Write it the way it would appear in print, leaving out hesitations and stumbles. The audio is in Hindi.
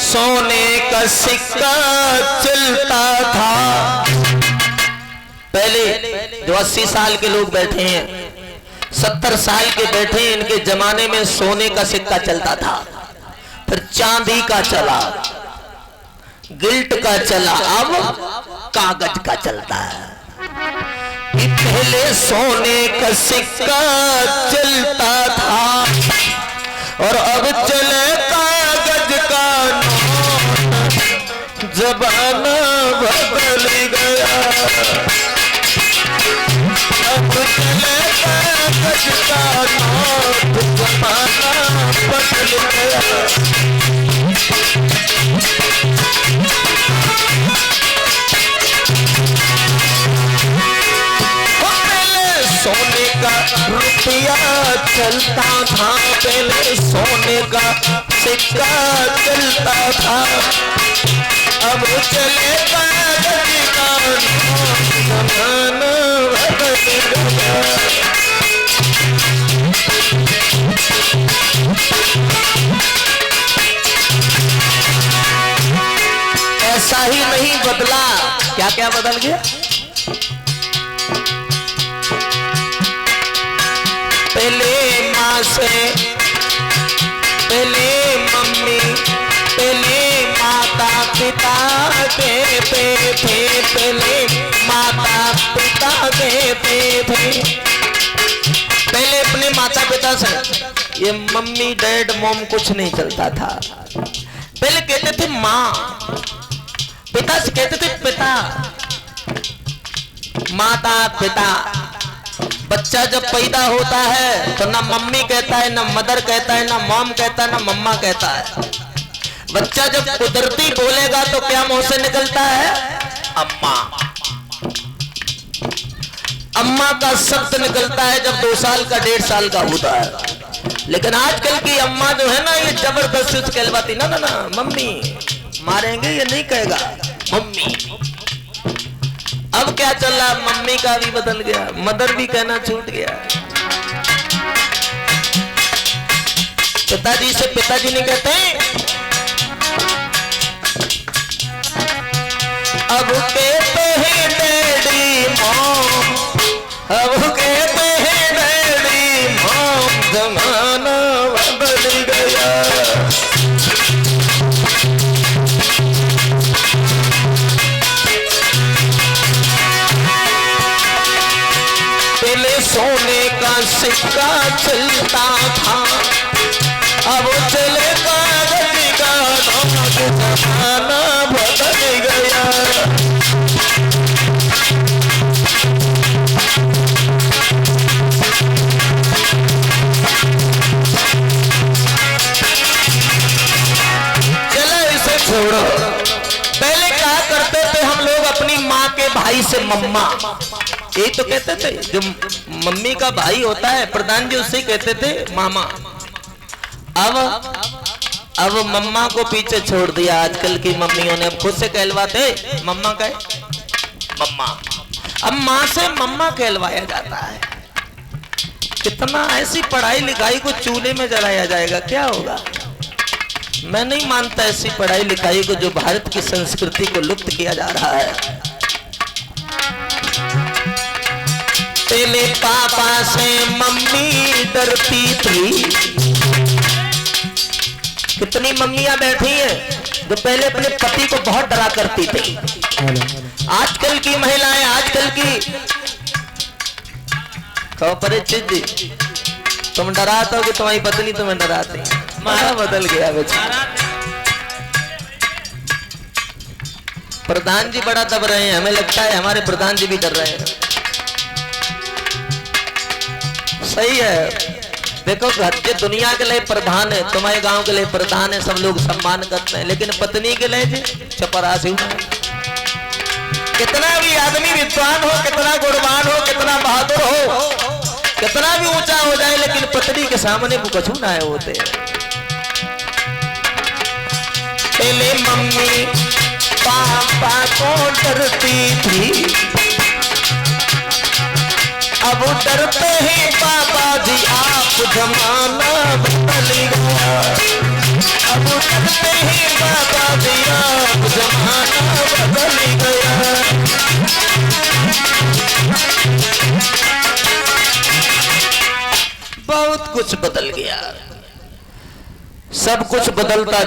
सोने का सिक्का चलता था। पहले जो 80 साल के लोग बैठे हैं, 70 साल के बैठे हैं, इनके जमाने में सोने का सिक्का चलता था, फिर चांदी का चला, गिल्ट का चला, अब कागज का चलता है। पहले सोने का सिक्का चलता था और अब चले कागज का नोट। ज़माना बदल गया, अब चले कागज का नोट। ज़माना बदल गया। सोने का रुपया चलता था, पहले सोने का सिक्का चलता था, अब चले कागज का नोट। ज़माना बदल गया। ऐसा ही नहीं बदला, क्या क्या बदल गया? पहले माँ से, पहले मम्मी, पहले माता पिता देते थे, पहले माता पिता देते थे। पहले अपने माता पिता से ये मम्मी डैड मॉम कुछ नहीं चलता था। पहले कहते थे माँ, पिता से कहते थे पिता, माता पिता। बच्चा जब पैदा होता है तो ना मम्मी कहता है, ना मदर कहता है, ना मॉम कहता है, ना मम्मा कहता है। बच्चा जब कुदरती बोलेगा तो क्या मुंह से निकलता है? अम्मा। अम्मा का शब्द निकलता है जब 2 साल का 1.5 साल का होता है। लेकिन आजकल की अम्मा जो है ना, ये जबरदस्ती से कहलवाती, ना ना ना मम्मी, मारेंगे ये नहीं कहेगा मम्मी। अब क्या चल रहा, मम्मी का भी बदल गया, मदर भी कहना छूट गया। पिताजी से पिताजी नहीं कहते, अब कहते हैं डैडी मॉम, अब कहते हैं डैडी मॉम। ज़माना बदल गया। सोने का सिक्का चलता था, अब चले कागज का नोट। ज़माना बदल गया। चलो इसे छोड़ो। पहले कहा करते थे हम लोग अपनी माँ के भाई से मम्मा, यही तो कहते थे। जो मम्मी का भाई होता है प्रधान जी, उससे कहते थे मामा। अब मम्मा को पीछे छोड़ दिया आजकल की मम्मियों ने, अब खुद से कहलवाते मम्मा कहे मम्मा। अब माँ से मम्मा कहलवाया जाता है। कितना ऐसी पढ़ाई लिखाई को चूल्हे में जलाया जाएगा, क्या होगा? मैं नहीं मानता ऐसी पढ़ाई लिखाई को जो भारत की संस्कृति को लुप्त किया जा रहा है। पहले पापा से मम्मी डरती थी। कितनी मम्मियां बैठी हैं जो पहले अपने पति को बहुत डरा करती थी। आजकल की महिलाएं, आजकल की तो परिचित जी, तुम डराते हो कि तुम्हारी पत्नी तुम्हें डराती? मारा बदल गया बेचारा। प्रधान जी बड़ा दब रहे हैं, हमें लगता है हमारे प्रधान जी भी डर रहे हैं। सही है, देखो घर के दुनिया के लिए प्रधान है, तुम्हारे गांव के लिए प्रधान है, सब लोग सम्मान करते हैं, लेकिन पत्नी के लिए जी चपरासी। कितना भी आदमी विद्वान हो, कितना गुणवान हो, कितना बहादुर हो, कितना भी ऊंचा हो जाए, लेकिन पत्नी के सामने वो कछु ना होते। पहले मम्मी पापा को डरती थी, अब डरते हैं पापा जी आप। ज़माना बदल गया, अब चलते ही बता दिया जमाना बदल गया। बहुत कुछ बदल गया, सब कुछ बदलता